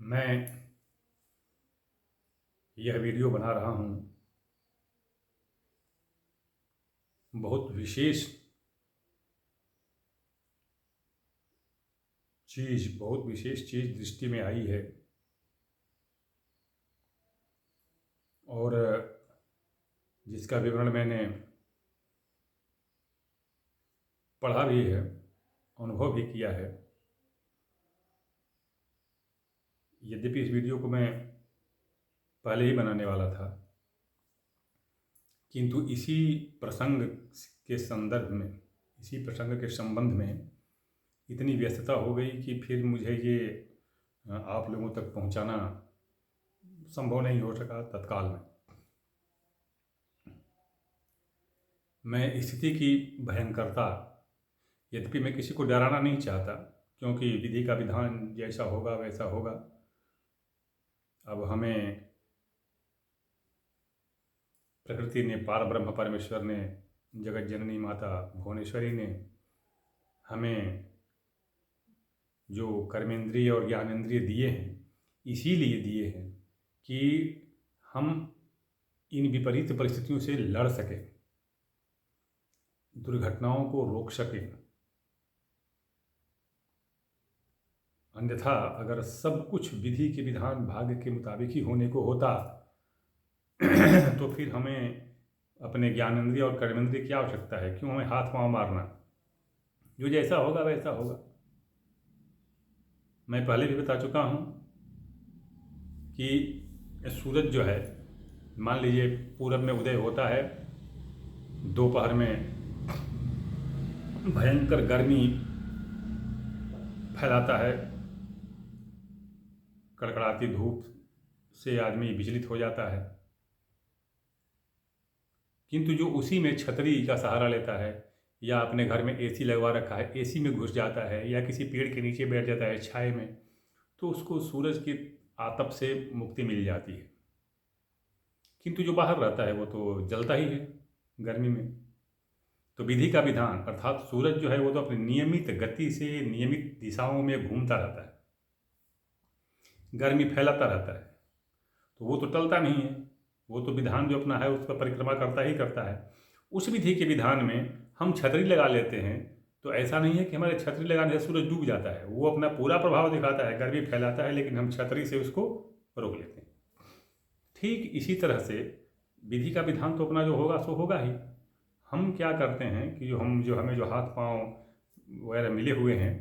मैं यह वीडियो बना रहा हूँ बहुत विशेष बहुत विशेष चीज़ दृष्टि में आई है और जिसका विवरण मैंने पढ़ा भी है, अनुभव भी किया है। यद्यपि इस वीडियो को मैं पहले ही बनाने वाला था, किंतु इसी प्रसंग के संदर्भ में, इसी प्रसंग के संबंध में इतनी व्यस्तता हो गई कि फिर मुझे ये आप लोगों तक पहुंचाना संभव नहीं हो सका तत्काल में। मैं स्थिति की भयंकरता, यद्यपि मैं किसी को डराना नहीं चाहता, क्योंकि विधि का विधान जैसा होगा वैसा होगा। अब हमें प्रकृति ने, पार ब्रह्म परमेश्वर ने, जगत जननी माता भुवनेश्वरी ने हमें जो कर्मेंद्रिय और ज्ञानेंद्रिय दिए हैं, इसीलिए दिए हैं कि हम इन विपरीत परिस्थितियों से लड़ सकें, दुर्घटनाओं को रोक सकें। अन्यथा अगर सब कुछ विधि के विधान भाग्य के मुताबिक ही होने को होता तो फिर हमें अपने ज्ञानेंद्रिय और कर्मेंद्रिय की आवश्यकता है? क्यों हमें हाथ पांव मारना? जो जैसा होगा वैसा होगा। मैं पहले भी बता चुका हूँ कि सूरज जो है, मान लीजिए पूरब में उदय होता है, दोपहर में भयंकर गर्मी फैलाता है, कड़कड़ाती धूप से आदमी विचलित हो जाता है, किंतु जो उसी में छतरी का सहारा लेता है या अपने घर में एसी लगवा रखा है, एसी में घुस जाता है या किसी पेड़ के नीचे बैठ जाता है छाए में, तो उसको सूरज की आतप से मुक्ति मिल जाती है। किंतु जो बाहर रहता है वो तो जलता ही है गर्मी में। तो विधि का विधान अर्थात सूरज जो है वो तो अपनी नियमित गति से नियमित दिशाओं में घूमता रहता है, गर्मी फैलाता रहता है, तो वो तो टलता नहीं है। वो तो विधान जो अपना है उस पर परिक्रमा करता ही करता है। उस विधि के विधान में हम छतरी लगा लेते हैं तो ऐसा नहीं है कि हमारे छतरी लगाने से सूरज डूब जाता है। वो अपना पूरा प्रभाव दिखाता है, गर्मी फैलाता है, लेकिन हम छतरी से उसको रोक लेते हैं। ठीक इसी तरह से विधि का विधान तो अपना जो होगा सो होगा ही। हम क्या करते हैं कि हमें जो हाथ पांव वगैरह मिले हुए हैं,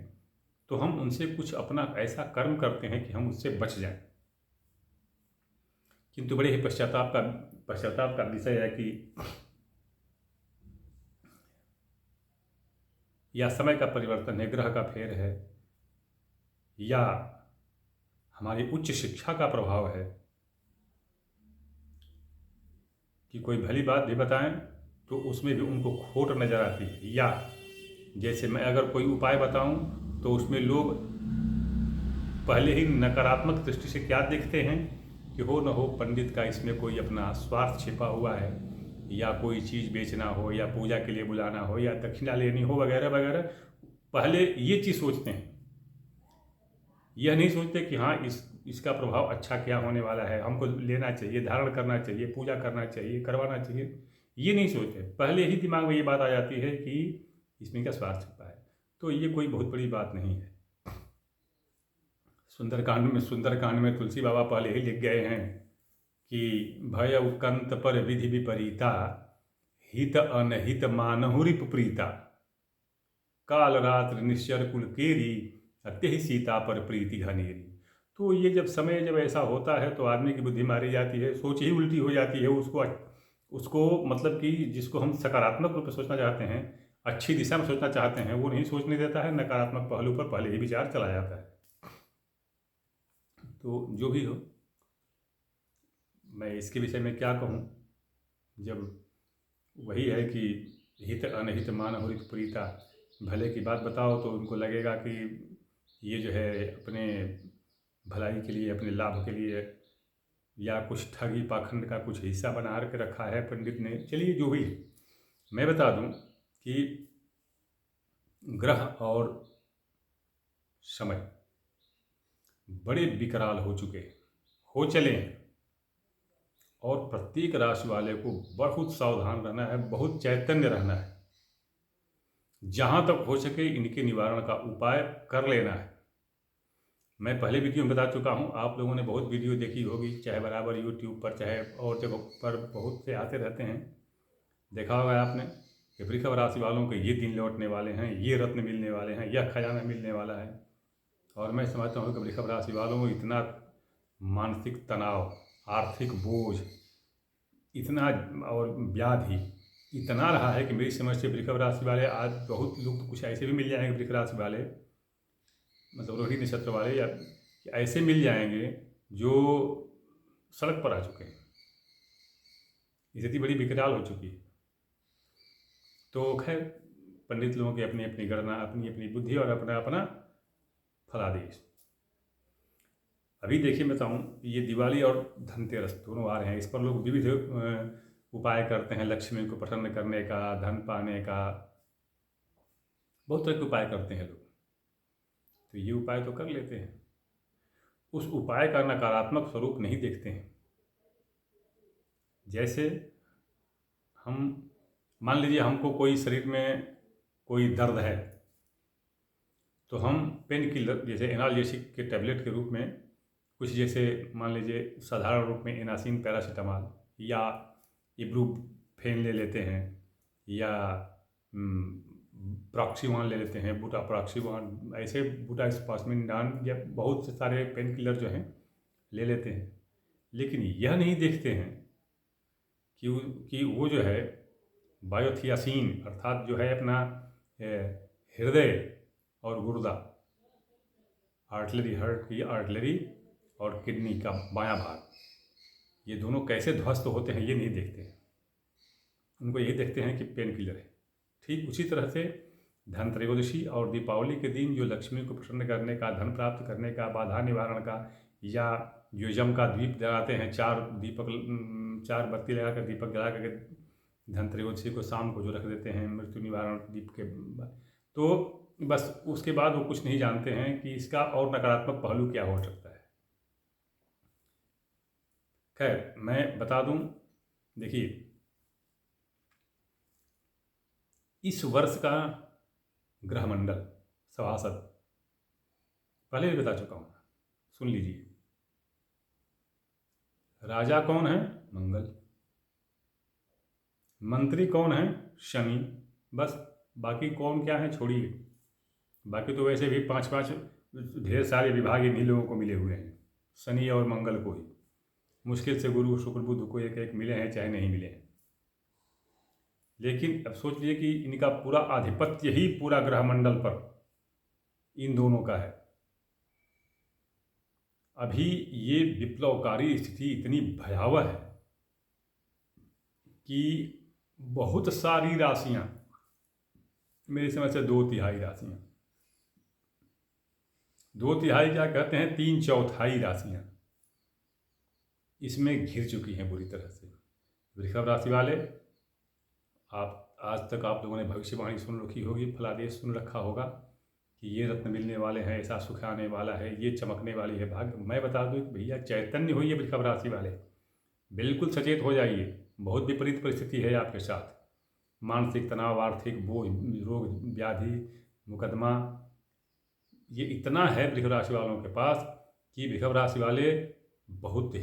तो हम उनसे कुछ अपना ऐसा कर्म करते हैं कि हम उससे बच जाएं। किंतु बड़े ही पश्चाताप का विषय है कि या समय का परिवर्तन है, ग्रह का फेर है, या हमारी उच्च शिक्षा का प्रभाव है कि कोई भली बात भी बताएं तो उसमें भी उनको खोट नज़र आती है। या जैसे मैं अगर कोई उपाय बताऊं तो उसमें लोग पहले ही नकारात्मक दृष्टि से क्या देखते हैं कि हो न हो पंडित का इसमें कोई अपना स्वार्थ छिपा हुआ है, या कोई चीज़ बेचना हो, या पूजा के लिए बुलाना हो, या दक्षिणा लेनी हो, वगैरह वगैरह। पहले ये चीज़ सोचते हैं, यह नहीं सोचते कि हाँ इसका प्रभाव अच्छा क्या होने वाला है, हमको लेना चाहिए, धारण करना चाहिए, पूजा करना चाहिए, करवाना चाहिए। ये नहीं सोचते, पहले ही दिमाग में ये बात आ जाती है कि इसमें क्या स्वार्थ छिपा है। तो ये कोई बहुत बड़ी बात नहीं है। सुंदरकांड में तुलसी बाबा पहले ही लिख गए हैं कि भय उत्कंत पर विधि विपरीता, हित अनहित मानहुरिप प्रीता, काल रात्र निश्चर कुल केरी, अत्य सीता पर प्रीति घनेरी। तो ये जब ऐसा होता है तो आदमी की बुद्धि मारी जाती है, सोच ही उल्टी हो जाती है। उसको मतलब कि जिसको हम सकारात्मक रूप से सोचना चाहते हैं, अच्छी दिशा में सोचना चाहते हैं, वो नहीं सोचने देता है, नकारात्मक पहलू पर पहले ही विचार चला जाता है। तो जो भी हो, मैं इसके विषय में क्या कहूँ, जब वही है कि हित अनहित मानहुरिप प्रीता, भले की बात बताओ तो उनको लगेगा कि ये जो है अपने भलाई के लिए, अपने लाभ के लिए, या कुछ ठगी पाखंड का कुछ हिस्सा बना के रखा है पंडित ने। चलिए जो भी, मैं बता दूं कि ग्रह और समय बड़े विकराल हो चुके हैं, हो चले हैं। और प्रत्येक राशि वाले को बहुत सावधान रहना है, बहुत चैतन्य रहना है। जहाँ तक हो सके इनके निवारण का उपाय कर लेना है। मैं पहले वीडियो में बता चुका हूँ, आप लोगों ने बहुत वीडियो देखी होगी, चाहे बराबर यूट्यूब पर चाहे और जगह पर बहुत से आते रहते हैं। देखा होगा आपने कि वृषभ राशि वालों के ये दिन लौटने वाले हैं, ये रत्न मिलने वाले हैं, यह खजाना मिलने वाला है। और मैं समझता हूँ कि वृषभ राशि वालों को इतना मानसिक तनाव, आर्थिक बोझ, इतना और व्याधि इतना रहा है कि मेरी समझ से वृषभ राशि वाले आज बहुत लोग तो कुछ ऐसे भी मिल जाएंगे वृषभ राशि वाले, मतलब रोहिणी नक्षत्र वाले या ऐसे मिल जाएंगे जो सड़क पर आ चुके हैं। स्थिति बड़ी विकराल हो चुकी है। तो खैर पंडित लोगों की अपनी अपनी गणना, अपनी अपनी बुद्धि और अपना अपना फलादेश। अभी देखिए मैं बताऊँ, ये दिवाली और धनतेरस दोनों आ रहे हैं। इस पर लोग विविध उपाय करते हैं, लक्ष्मी को प्रसन्न करने का, धन पाने का, बहुत तरह के उपाय करते हैं लोग। तो ये उपाय तो कर लेते हैं, उस उपाय का नकारात्मक स्वरूप नहीं देखते हैं। जैसे हम मान लीजिए हमको कोई शरीर में कोई दर्द है, तो हम पेन किलर जैसे एनाल्जेसिक के टैबलेट के रूप में कुछ, जैसे मान लीजिए साधारण रूप में एनासिन, पैरासीटामॉल या इब्रूफेन ले लेते हैं, या प्रॉक्सीवान ले लेते हैं, बूटा प्रॉक्सीवान, ऐसे बूटा स्पासमिनडान या बहुत से सारे पेन किलर जो हैं ले लेते हैं। लेकिन यह नहीं देखते हैं कि वो जो है बायोथियासिन, अर्थात जो है अपना हृदय और गुर्दा, आर्टलरी, हार्ट की आर्टलरी और किडनी का बायां भाग, ये दोनों कैसे ध्वस्त होते हैं ये नहीं देखते हैं। उनको यही देखते हैं कि पेन किलर है। ठीक उसी तरह से धनत्रयोदशी और दीपावली के दिन जो लक्ष्मी को प्रसन्न करने का, धन प्राप्त करने का, बाधा निवारण का, या जो यम का दीप जलाते हैं, चार बत्ती लगा कर दीपक जला करके धनत्रयोदशी को शाम को जो रख देते हैं मृत्यु निवारण दीप के बाद, तो बस उसके बाद वो कुछ नहीं जानते हैं कि इसका और नकारात्मक पहलू क्या हो सकता है। खैर मैं बता दूं, देखिए इस वर्ष का ग्रह मंडल सभासद पहले भी बता चुका हूँ, सुन लीजिए। राजा कौन है? मंगल। मंत्री कौन है? शनि। बस, बाकी कौन क्या है छोड़िए। बाकी तो वैसे भी पांच पांच ढेर सारे विभाग इन्हीं लोगों को मिले हुए हैं, शनि और मंगल को ही। मुश्किल से गुरु शुक्र बुध को एक एक मिले हैं, चाहे नहीं मिले हैं। लेकिन अब सोच लीजिए कि इनका पूरा आधिपत्य ही पूरा ग्रह मंडल पर इन दोनों का है। अभी ये विप्लवकारी स्थिति इतनी भयावह है कि बहुत सारी राशियां, मेरी समझ से 2/3 राशियां, 2/3 क्या कहते हैं, 3/4 राशियां इसमें घिर चुकी हैं बुरी तरह से। वृषभ राशि वाले, आप आज तक आप लोगों ने भविष्यवाणी सुन रखी होगी, फलादेश सुन रखा होगा कि ये रत्न मिलने वाले हैं, ऐसा सुख आने वाला है, ये चमकने वाली है भाग्य। मैं बता दूं कि भैया चैतन्य होइए वृषभ राशि वाले, बिल्कुल सचेत हो जाइए। बहुत विपरीत परिस्थिति है आपके साथ। मानसिक तनाव, आर्थिक बोझ, रोग व्याधि, मुकदमा, ये इतना है वृषभ राशि वालों के पास कि वृषभ राशि वाले बहुत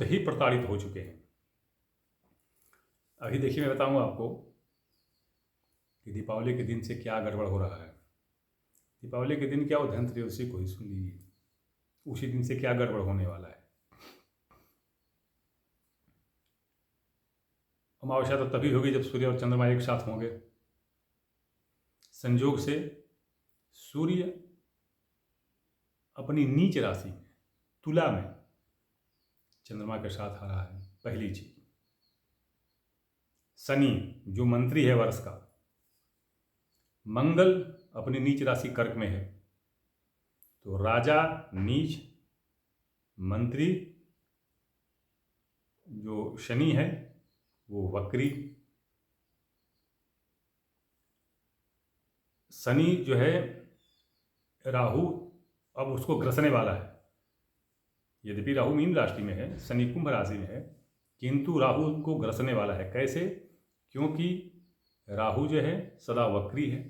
ही प्रताड़ित हो चुके हैं। अभी देखिए मैं बताऊंगा आपको कि दीपावली के दिन से क्या गड़बड़ हो रहा है। दीपावली के दिन क्या, वो धनत्रयोदशी को ही सुन लीजिए, उसी दिन से क्या गड़बड़ होने वाला है। अमावस्या तो तभी होगी जब सूर्य और चंद्रमा एक साथ होंगे। संयोग से सूर्य अपनी नीच राशि में तुला में चंद्रमा के साथ आ रहा है, पहली चीज। शनि जो मंत्री है वर्ष का, मंगल अपनी नीच राशि कर्क में है, तो राजा नीच, मंत्री जो शनि है वो वक्री। शनि जो है राहु अब उसको ग्रसने वाला है। यद्यपि राहु मीन राशि में है, शनि कुंभ राशि में है, किंतु राहु उनको ग्रसने वाला है। कैसे? क्योंकि राहु जो है सदा वक्री है,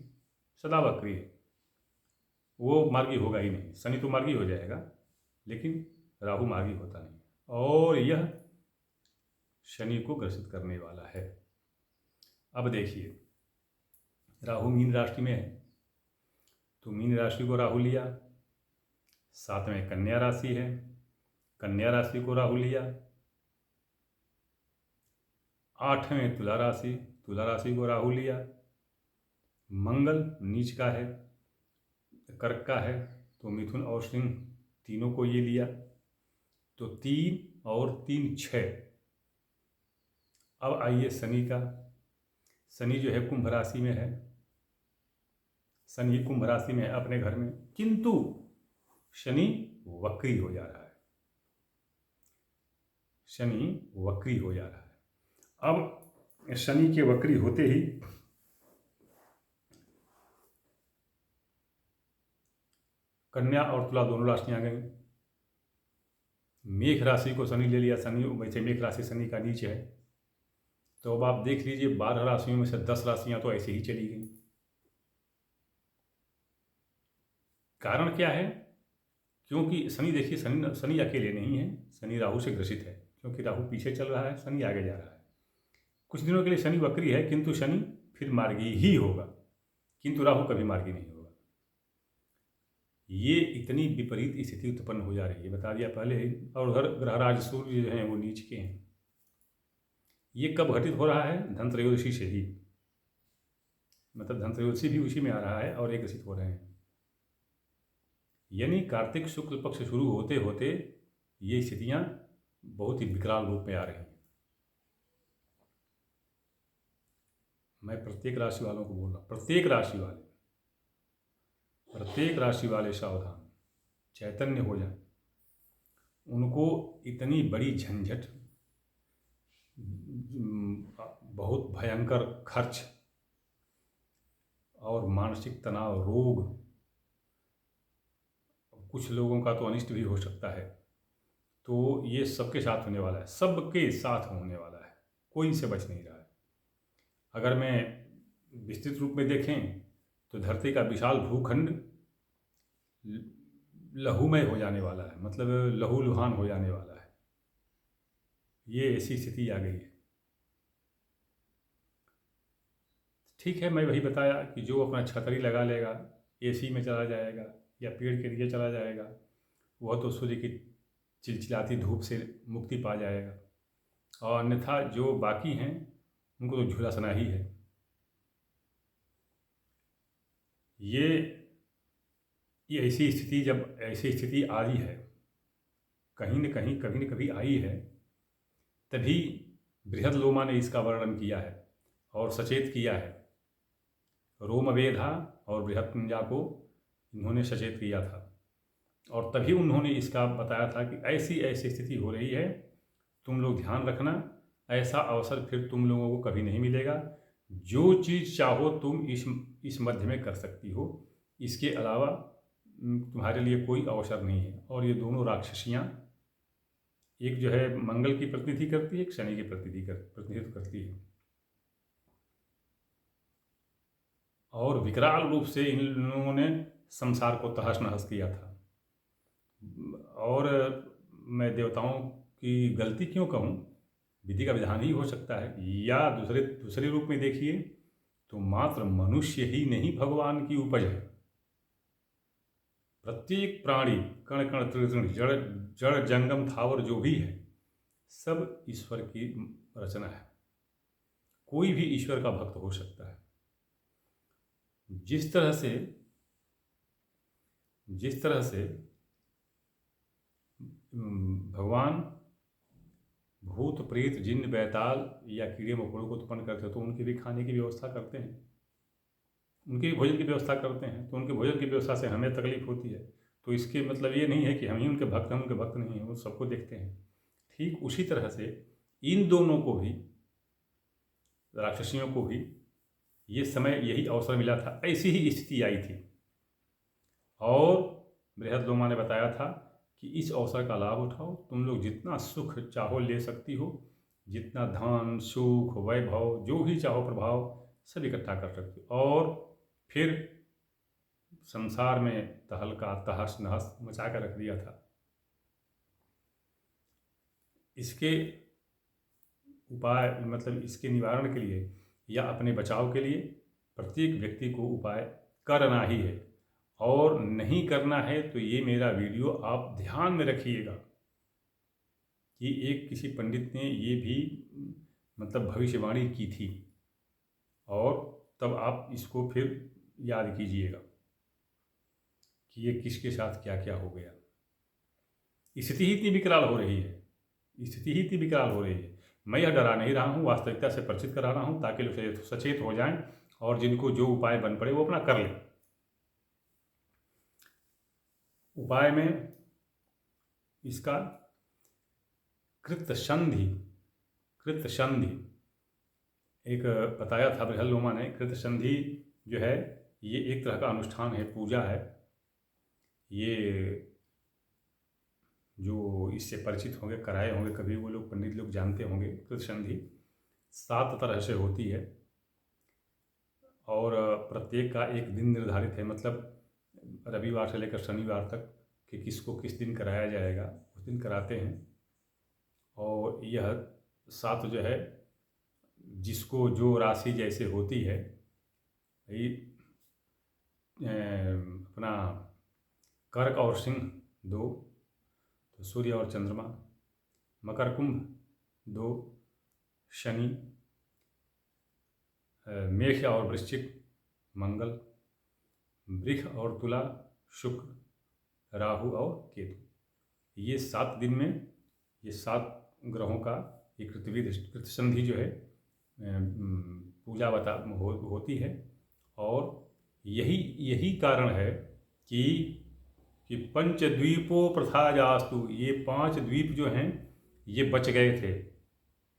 सदा वक्री है, वो मार्गी होगा ही नहीं। शनि तो मार्गी हो जाएगा, लेकिन राहु मार्गी होता नहीं, और यह शनि को ग्रसित करने वाला है। अब देखिए, राहु मीन राशि में है, तो मीन राशि को राहु लिया, साथ में कन्या राशि है, कन्या राशि को राहु लिया, 8वें तुला राशि, तुला राशि को राहु लिया, मंगल नीच का है, कर्क का है, तो मिथुन और सिंह तीनों को ये लिया, तो 3 और 3 6। अब आइए शनि का। शनि जो है कुंभ राशि में है, शनि कुंभ राशि में है अपने घर में, किंतु शनि वक्री हो जा रहा है, शनि वक्री हो जा रहा है। अब शनि के वक्री होते ही कन्या और तुला दोनों राशियां आ गई। मेष राशि को शनि ले लिया, शनि वैसे मेष राशि शनि का नीच है, तो अब आप देख लीजिए 12 राशियों में से 10 राशियां तो ऐसे ही चली गई। कारण क्या है? क्योंकि शनि, देखिए शनि अकेले नहीं है, शनि राहु से ग्रसित है, क्योंकि राहु पीछे चल रहा है, शनि आगे जा रहा है। कुछ दिनों के लिए शनि वक्री है, किंतु शनि फिर मार्गी ही होगा, किंतु राहु कभी मार्गी नहीं होगा। ये इतनी विपरीत स्थिति उत्पन्न हो जा रही है, बता दिया पहले ही। और उधर ग्रहराज सूर्य जो हैं वो नीच के हैं। ये कब घटित हो रहा है? धनत्रयोदशी से ही, मतलब धनत्रयोदशी भी उसी में आ रहा है और ये ग्रसित हो रहे हैं। यानी कार्तिक शुक्ल पक्ष शुरू होते होते ये स्थितियां बहुत ही विकराल रूप में आ रही हैं। मैं प्रत्येक राशि वालों को बोल रहा हूँ, प्रत्येक राशि वाले सावधान, चैतन्य हो जाए। उनको इतनी बड़ी झंझट, बहुत भयंकर खर्च और मानसिक तनाव, रोग, कुछ लोगों का तो अनिष्ट भी हो सकता है, तो ये सबके साथ होने वाला है, सबके साथ होने वाला है, कोई इनसे बच नहीं रहा है। अगर मैं विस्तृत रूप में देखें तो धरती का विशाल भूखंड लहूमय हो जाने वाला है, मतलब लहूलुहान हो जाने वाला है। ये ऐसी स्थिति आ गई है। ठीक है, मैं वही बताया कि जो अपना छतरी लगा लेगा, एसी में चला जाएगा या पेड़ के नीचे चला जाएगा, वह तो सूर्य की चिलचिलाती धूप से मुक्ति पा जाएगा, और अन्यथा जो बाकी हैं उनको तो झुलसना ही है। ये ऐसी स्थिति, जब ऐसी स्थिति आ रही है, कहीं न कहीं कभी न कभी आई है, तभी बृहदलोमा ने इसका वर्णन किया है और सचेत किया है। रोमवेधा और बृहत्कुंजा को इन्होंने सचेत किया था, और तभी उन्होंने इसका बताया था कि ऐसी ऐसी स्थिति हो रही है, तुम लोग ध्यान रखना, ऐसा अवसर फिर तुम लोगों को कभी नहीं मिलेगा। जो चीज़ चाहो तुम इस मध्य में कर सकती हो, इसके अलावा तुम्हारे लिए कोई अवसर नहीं है। और ये दोनों राक्षसियाँ, एक जो है मंगल की प्रतिनिधि करती है, एक शनि की प्रतिनिधित्व करती है, और विकराल रूप से इन लोगों ने संसार को तहस नहस किया था। और मैं देवताओं की गलती क्यों कहूँ, विधि का विधान ही हो सकता है, या दूसरे रूप में देखिए तो मात्र मनुष्य ही नहीं भगवान की उपज है। प्रत्येक प्राणी, कण कण तृण, जड़ जंगम थावर जो भी है, सब ईश्वर की रचना है। कोई भी ईश्वर का भक्त हो सकता है। जिस तरह से भगवान भूत प्रेत जिन्न बैताल या कीड़े मकोड़ों को उत्पन्न करते हैं, तो उनके भी खाने की व्यवस्था करते हैं, उनके भी भोजन की व्यवस्था करते हैं, तो उनके भोजन की व्यवस्था से हमें तकलीफ होती है। तो इसके मतलब ये नहीं है कि हम ही उनके भक्त हैं, उनके भक्त नहीं हैं, वो सबको देखते हैं। ठीक उसी तरह से इन दोनों को भी, राक्षसियों को भी ये समय, यही अवसर मिला था, ऐसी ही स्थिति आई थी, और बृहदलोमा ने बताया था कि इस अवसर का लाभ उठाओ, तुम लोग जितना सुख चाहो ले सकती हो, जितना धन सुख वैभव जो भी चाहो प्रभाव सब इकट्ठा कर सकती हो। और फिर संसार में तहलका तहस नहस मचा कर रख दिया था। इसके उपाय मतलब इसके निवारण के लिए या अपने बचाव के लिए प्रत्येक व्यक्ति को उपाय करना ही है, और नहीं करना है तो ये मेरा वीडियो आप ध्यान में रखिएगा कि एक किसी पंडित ने ये भी मतलब भविष्यवाणी की थी, और तब आप इसको फिर याद कीजिएगा कि ये किसके साथ क्या क्या हो गया। स्थिति ही इतनी विकराल हो रही है, स्थिति ही इतनी विकराल हो रही है। मैं यह डरा नहीं रहा हूँ, वास्तविकता से परिचित करा रहा हूँ ताकि लोग सचेत हो जाएं और जिनको जो उपाय बन पड़े वो अपना कर लें। उपाय में इसका कृतसंधि एक बताया था बृहदलोमा ने। कृतसंधि जो है ये एक तरह का अनुष्ठान है, पूजा है। ये जो इससे परिचित होंगे, कराए होंगे कभी, वो लोग पंडित लोग जानते होंगे। कृतसंधि 7 तरह से होती है और प्रत्येक का एक दिन निर्धारित है, मतलब रविवार से लेकर शनिवार तक कि किसको किस दिन कराया जाएगा, उस दिन कराते हैं। और यह 7 जो है जिसको जो राशि जैसे होती है, ये अपना कर्क और सिंह 2, तो सूर्य और चंद्रमा, मकर कुंभ 2, शनि, मेष और वृश्चिक मंगल, वृष और तुला शुक्र, राहु और केतु। ये 7 दिन में ये 7 ग्रहों का ये कृतसंधि जो है पूजा होती है। और यही कारण है कि पंचद्वीपों प्रथाजास्तु, ये 5 द्वीप जो हैं ये बच गए थे।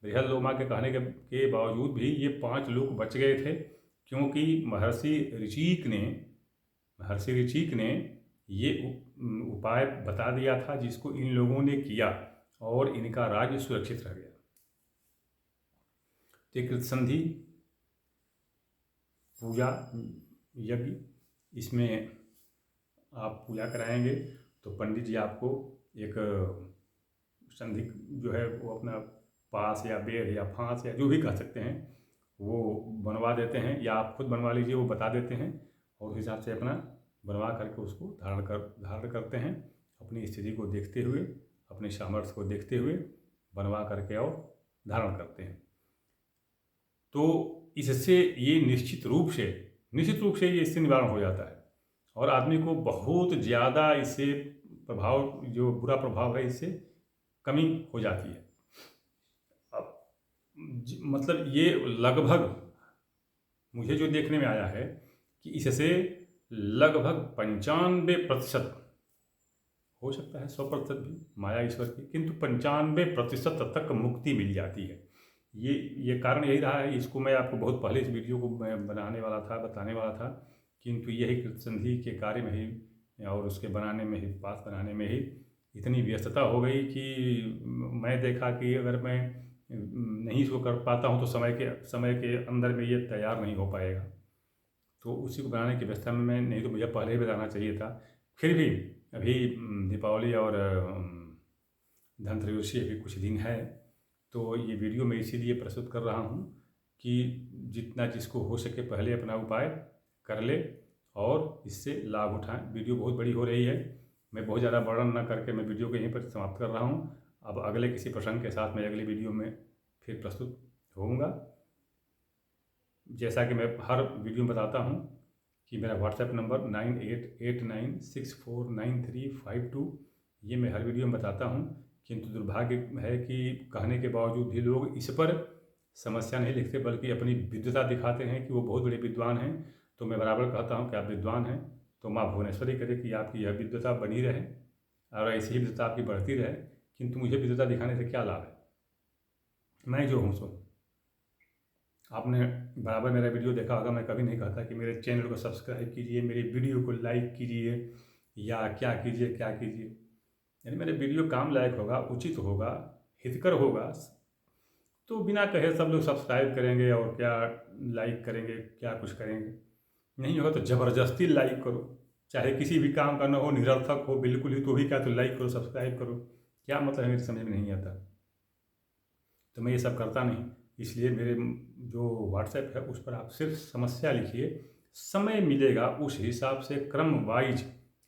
बृहदलोमा के कहने के बावजूद भी ये 5 लोग बच गए थे, क्योंकि महर्षि ऋचीक ने ये उपाय बता दिया था जिसको इन लोगों ने किया और इनका राज्य सुरक्षित रह गया। तो कृतसंधि पूजा यज्ञ, इसमें आप पूजा कराएंगे तो पंडित जी आपको एक संधि जो है वो अपना पास या बेद या फांस या जो भी कह सकते हैं वो बनवा देते हैं, या आप खुद बनवा लीजिए, वो बता देते हैं और उस हिसाब से अपना बनवा करके उसको धारण करते हैं। अपनी स्थिति को देखते हुए, अपने सामर्थ्य को देखते हुए बनवा करके और धारण करते हैं। तो इससे ये निश्चित रूप से ये इससे निवारण हो जाता है और आदमी को बहुत ज़्यादा इससे प्रभाव, जो बुरा प्रभाव है, इससे कमी हो जाती है। अब मतलब ये लगभग मुझे जो देखने में आया है कि इससे लगभग 95%, हो सकता है 100% भी माया ईश्वर की, किंतु 95% तक मुक्ति मिल जाती है। ये कारण यही रहा है। इसको मैं आपको बहुत पहले इस वीडियो को मैं बताने वाला था, किंतु यही कृतसंधि के कार्य में ही और उसके बनाने में ही, पास बनाने में ही इतनी व्यस्तता हो गई कि मैं देखा कि अगर मैं नहीं इसको कर पाता हूँ तो समय के अंदर में ये तैयार नहीं हो पाएगा। तो उसी को बनाने की व्यवस्था में मैं, नहीं तो मुझे पहले ही बताना चाहिए था। फिर भी अभी दीपावली और धनत्रयोदशी अभी कुछ दिन है, तो ये वीडियो मैं इसीलिए प्रस्तुत कर रहा हूँ कि जितना जिसको हो सके पहले अपना उपाय कर ले और इससे लाभ उठाएं। वीडियो बहुत बड़ी हो रही है, मैं बहुत ज़्यादा वर्णन न करके मैं वीडियो को यहीं पर समाप्त कर रहा हूँ। अब अगले किसी प्रसंग के साथ मैं अगली वीडियो में फिर प्रस्तुत होऊंगा। जैसा कि मैं हर वीडियो में बताता हूँ कि मेरा व्हाट्सएप नंबर 9889649352, ये मैं हर वीडियो में बताता हूँ, किंतु दुर्भाग्य है कि कहने के बावजूद भी लोग इस पर समस्या नहीं लिखते, बल्कि अपनी विद्वता दिखाते हैं कि वो बहुत बड़े विद्वान हैं। तो मैं बराबर कहता हूँ कि आप विद्वान हैं तो माँ भुवनेश्वरी करे कि आपकी यह विद्वता बनी रहे और ऐसी ही विद्वता आपकी बढ़ती रहे, किंतु मुझे विद्वता दिखाने से क्या लाभ है। मैं जो हूँ सो, आपने बराबर मेरा वीडियो देखा होगा। मैं कभी नहीं कहता कि मेरे चैनल को सब्सक्राइब कीजिए, मेरे वीडियो को लाइक कीजिए, या क्या कीजिए क्या कीजिए। यानी मेरे वीडियो काम लायक होगा, उचित होगा, हितकर होगा, तो बिना कहे सब लोग सब्सक्राइब करेंगे और क्या लाइक करेंगे, क्या कुछ करेंगे। नहीं होगा तो ज़बरदस्ती लाइक करो, चाहे किसी भी काम का ना हो, निरर्थक हो बिल्कुल ही, तो भी क्या, तो लाइक करो, सब्सक्राइब करो। क्या मतलब है, मेरी समझ में नहीं आता। तो मैं ये सब करता नहीं। इसलिए मेरे जो व्हाट्सएप है उस पर आप सिर्फ समस्या लिखिए, समय मिलेगा उस हिसाब से क्रम वाइज,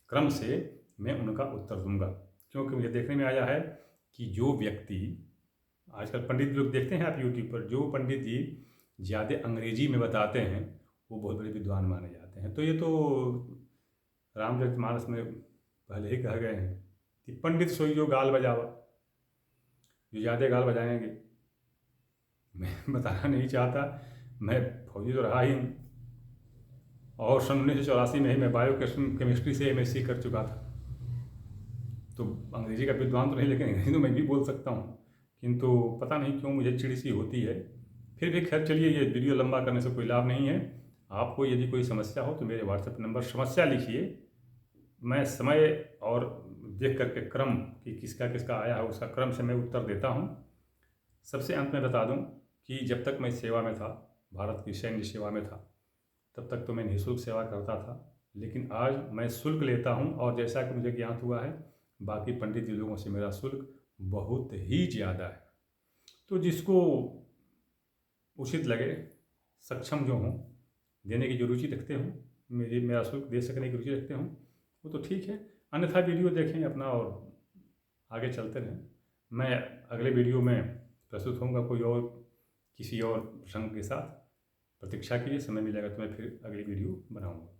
क्रम से मैं उनका उत्तर दूंगा। क्योंकि मुझे देखने में आया है कि जो व्यक्ति, आजकल पंडित लोग देखते हैं आप यूट्यूब पर, जो पंडित जी ज़्यादा अंग्रेजी में बताते हैं वो बहुत बड़े विद्वान माने जाते हैं। तो ये तो रामचरितमानस में पहले ही कह गए हैं कि पंडित सोई जो गाल बजावा। जो ज़्यादा गाल बजाएंगे, मैं बताना नहीं चाहता, मैं फौजी तो रहा ही हूँ, और सन 1984 में ही मैं बायो केमिस्ट्री से एमएससी कर चुका था। तो अंग्रेजी का विद्वान तो नहीं, लेकिन अंग्रेजी तो मैं भी बोल सकता हूँ, किंतु पता नहीं क्यों मुझे चिड़ सी होती है। फिर भी खैर चलिए, ये वीडियो लंबा करने से कोई लाभ नहीं है। आपको यदि कोई समस्या हो तो मेरे व्हाट्सएप नंबर समस्या लिखिए, मैं समय और देख करके क्रम कि किसका किसका आया है उसका क्रम से मैं उत्तर देता हूँ। सबसे अंत में बता दूँ कि जब तक मैं सेवा में था, भारत की सैन्य सेवा में था, तब तक तो मैं निःशुल्क सेवा करता था। लेकिन आज मैं शुल्क लेता हूँ, और जैसा कि मुझे ज्ञात हुआ है बाकी पंडित जी लोगों से मेरा शुल्क बहुत ही ज़्यादा है। तो जिसको उचित लगे, सक्षम जो हों, देने की जो रुचि रखते हों, मेरा शुल्क दे सकने की रुचि रखते हों, वो तो ठीक है। अन्यथा वीडियो देखें अपना और आगे चलते रहें। मैं अगले वीडियो में प्रस्तुत होऊंगा कोई और, किसी और प्रसंग के साथ। प्रतीक्षा कीजिए, समय मिलेगा तो मैं फिर अगली वीडियो बनाऊंगा।